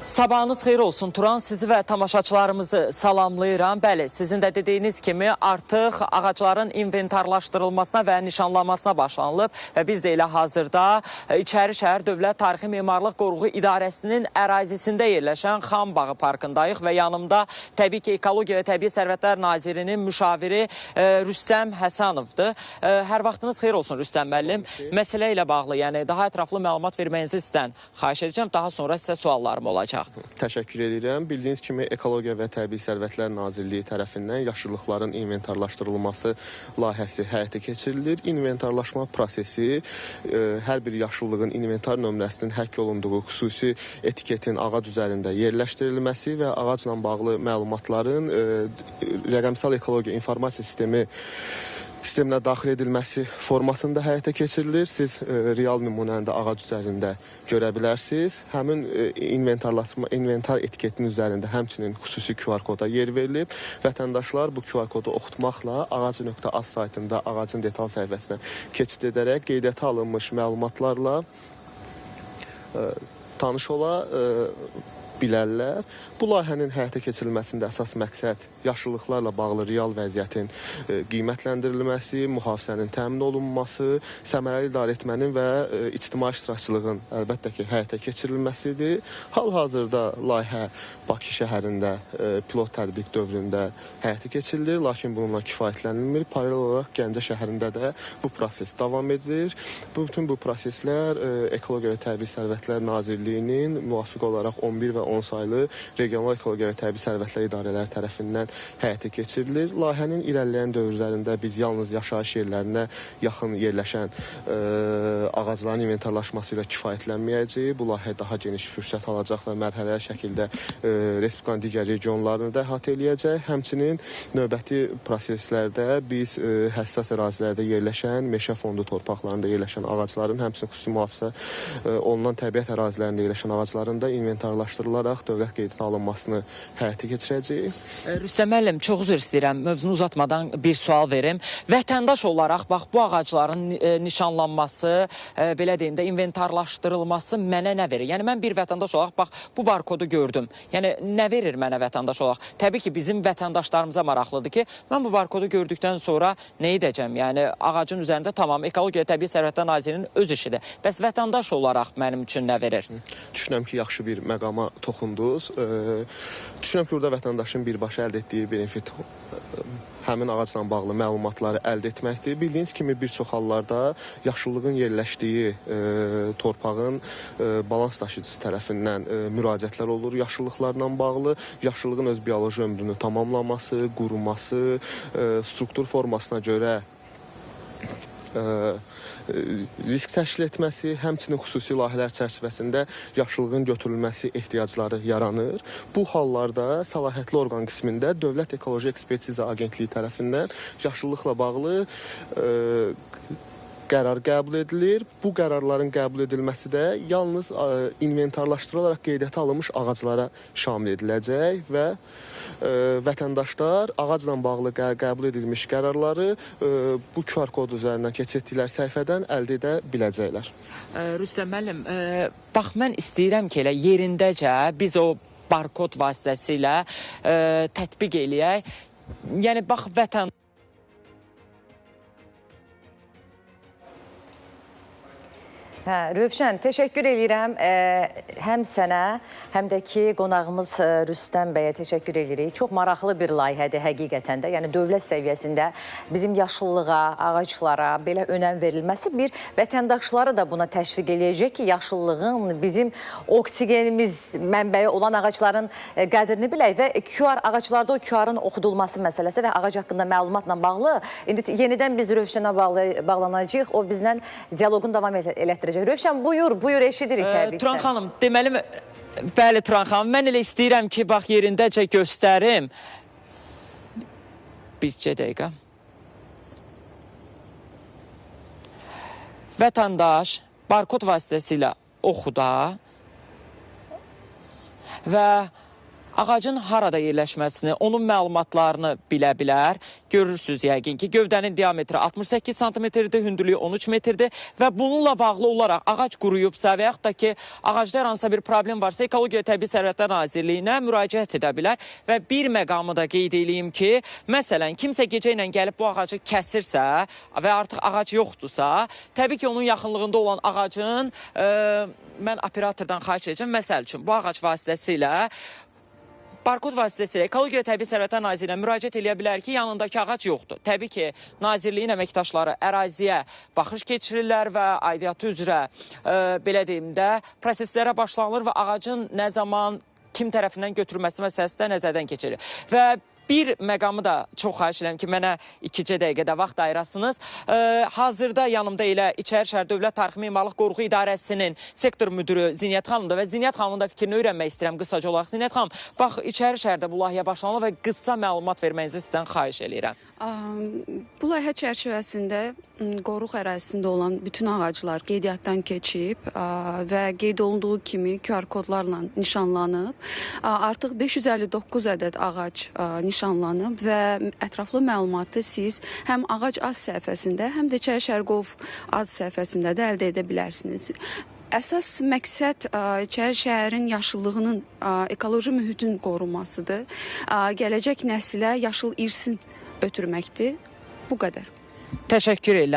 Sabahınız xeyir olsun Turan, sizi və tamaşaçılarımızı salamlayıram. Bəli, sizin də dediyiniz kimi artıq ağacların inventarlaşdırılmasına və nişanlanmasına başlanılıb və biz də elə hazırda İçərişəhər Dövlət Tarixi Memarlıq Qoruğu İdarəsinin ərazisində yerləşən Xanbağı Parkındayıq və yanımda təbii ki, Ekologiya və Təbii Sərvətlər Nazirinin müşaviri Rüstəm Həsənovdur. Hər vaxtınız xeyir olsun Rüstəm müəllim. Məsələ ilə bağlı, yəni daha ətraflı məlumat verməyinizi istən xahiş edəcəm. Daha sonra sizə suallarım olacaq. Təşəkkür edirəm. Bildiyiniz kimi Ekologiya və Təbii Sərvətlər Nazirliyi tərəfindən yaşıllıqların inventarlaşdırılması layihəsi həyata keçirilir. İnventarlaşma prosesi hər bir yaşıllığın inventar nömrəsinin həkk olunduğu xüsusi etiketin ağac üzərində yerləşdirilməsi və ağacla bağlı məlumatların rəqəmsal ekologiya informasiya sisteminə daxil edilməsi formasında həyata keçirilir. Siz real nümunəni də ağac üzərində görə bilərsiniz. Həmin inventar etiketinin üzərində həmçinin xüsusi QR koda yer verilib. Vətəndaşlar bu QR kodu oxutmaqla ağacı.az saytında ağacın detal səhifəsinə keçid edərək qeydiyyata alınmış məlumatlarla tanış ola bilərlər. Bu layihənin həyata keçirilməsində əsas məqsəd yaşıllıqlarla bağlı real vəziyyətin qiymətləndirilməsi, mühafizənin təmin olunması, səmərəli idarəetmənin və ictimai iştirakçılığın əlbəttə ki, həyata keçirilməsidir. Hal-hazırda layihə Bakı şəhərində pilot tətbiq dövründə həyata keçirilir, lakin bununla kifayətlənilmir. Paralel olaraq Gəncə şəhərində də bu proses davam edilir. Bütün bu proseslər Ekologiya və Təbii Sərvətlər Nazirliyinin müvafiq olaraq 11 və 10 saylı regional ekologiya və təbii sərvətlər idarələri tərəfindən həyata keçirilir. Layihənin irəliləyən dövrlərində biz yalnız yaşayış yerlərinə yaxın yerləşən ağacların inventarlaşması ilə kifayətlənməyəcəyik. Bu layihə daha geniş fürsət alacaq və mərhələli şəkildə Respublikanın digər regionlarını da əhatə eləyəcək. Həmçinin növbəti proseslərdə biz həssas ərazilərdə yerləşən, meşə fondu torpaqlarında yerləşən ağacların, həmçinin xüsusi mühafizə olunan təbiət ərazilərində yerləşən ağacların da inventarlaşdırılaraq dövlət qeydiyyata alınmasını həyata keçirəcəyik. Rüstəm müəllim, çox üzr istəyirəm, mövzunu uzatmadan bir sual verim. Vətəndaş olaraq bax bu ağacların nişanlanması, belə deyim də inventarlaşdırılması mənə nə verir? Yəni mən bir vətəndaş olaraq bax bu barkodu gördüm. Yəni nə verir mənə vətəndaş olaraq? Təbii ki, bizim vətəndaşlarımıza maraqlıdır ki, mən bu barkodu gördükdən sonra nə edəcəm? Yəni ağacın üzərində tamam Ekologiya Təbii Sərvətlər Nazirinin öz işidir. Bəs vətəndaş olaraq mənim üçün nə verir? Düşünürəm ki, yaxşı bir məqama toxundunuz. Düşünürəm ki, burada vətəndaşın birbaşa əldə etdiyi benefit həmin ağacla bağlı məlumatları əldə etməkdir. Bildiyiniz kimi bir çox hallarda yaşıllığın yerləşdiyi torpağın balans daşıyıcısı tərəfindən müraciətlər olur yaşıllıqlarla bağlı. Yaşıllığın öz bioloji ömrünü tamamlaması, quruması, struktur formasına görə risk təşkil etməsi, həmçinin xüsusi layihələr çərçivəsində yaşıllığın götürülməsi ehtiyacları yaranır. Bu hallarda səlahiyyətli orqan qismində Dövlət Ekoloji Ekspertiza Agentliyi tərəfindən yaşıllıqla bağlı qərar qəbul edilir. Bu qərarların qəbul edilməsi də yalnız inventarlaşdırılaraq qeydiyyata alınmış ağaclara şamil ediləcək və vətəndaşlar ağacla bağlı qəbul edilmiş qərarları bu QR kod üzərindən keçirdikləri səhifədən əldə edə biləcəklər. Rüstəm müəllim, bax mən istəyirəm ki, elə yerindəcə biz o barkod vasitəsilə tətbiq eləyək. Yəni bax vətəndaş Rövşən, təşəkkür edirəm. Həm sənə, həm də ki, qonağımız Rüstəm bəyə təşəkkür edirik. Çox maraqlı bir layihədir həqiqətən də. Yəni, dövlət səviyyəsində bizim yaşıllığa, ağaclara belə önəm verilməsi bir vətəndaşları da buna təşviq eləyəcək ki, yaşıllığın bizim oksigenimiz mənbəyi olan ağacların qədrini bilək və ağaclarda o QR'ın oxudulması məsələsi və ağac haqqında məlumatla bağlı. İndi yenidən biz Rövşənə bağlanacağıq. O bizlə dialoqun davam elətdirəcək. Rövşən, buyur, eşidirik təbii ki. Turan xanım, deməli, bəli Turan xanım, mən elə istəyirəm ki, bax yerindəcə göstərim. Bircə dəqiqə. Vətəndaş barkod vasitəsilə oxuda və ağacın harada yerləşməsini, onun məlumatlarını bilə bilər. Görürsünüz yəqin ki, gövdənin diametri 68 sm-dir, hündürlüyü 13 metrdir və bununla bağlı olaraq ağac quruyubsa və yaxud da ki, ağacda hər hansısa bir problem varsa, Ekologiya Təbii Sərvətlər Nazirliyinə müraciət edə bilər və bir məqamı da qeyd edeyim ki, məsələn, kimsə gecə ilə gəlib bu ağacı kəsirsə və artıq ağac yoxdursa, təbii ki, onun yaxınlığında olan ağacın mən operatordan xahiş edəcəm, məsəl üçün bu ağac vasitəsilə barkod vasitəsilə Ekologiya Təbii Sərvətlər Nazirinə müraciət edə bilər ki, yanındakı ağac yoxdur. Təbii ki, Nazirliyin əməkdaşları əraziyə baxış keçirirlər və aidiyyatı üzrə belə deyim də proseslərə başlanılır və ağacın nə zaman kim tərəfindən götürülməsi məsələsi də nəzərdən keçirilir. Və bir məqamı da çox xahiş edirəm ki, mənə 2 dəqiqədə vaxt ayırasınız. Hazırda yanımda elə İçərişəhər Dövlət Tarixi Memarlıq Qoruğu İdarəsinin sektor müdürü Ziniyyət xanımdır və Ziniyyət xanımın da fikrini öyrənmək istəyirəm qısaca olaraq. Ziniyyət xanım, bax İçərişəhərdə bu layihəyə başlanılır və qısa məlumat verməyinizi sizdən xahiş edirəm. Bu layihə çərçivəsində qoruq ərazisində olan bütün ağaclar qeydiyyatdan keçib və qeyd olunduğu kimi QR kodlarla nişanlanıb. Artıq 559 ədəd ağac nişanlanıb və ətraflı məlumatı siz həm ağac az səhifəsində, həm də İçərişəhər.gov az səhifəsində də əldə edə bilərsiniz. Əsas məqsəd İçərişəhərin yaşıllığının, ekoloji mühitin qorunmasıdır. Gələcək nəsilə yaşıl irsin ötürməkdir. Bu qədər. Təşəkkür edirəm.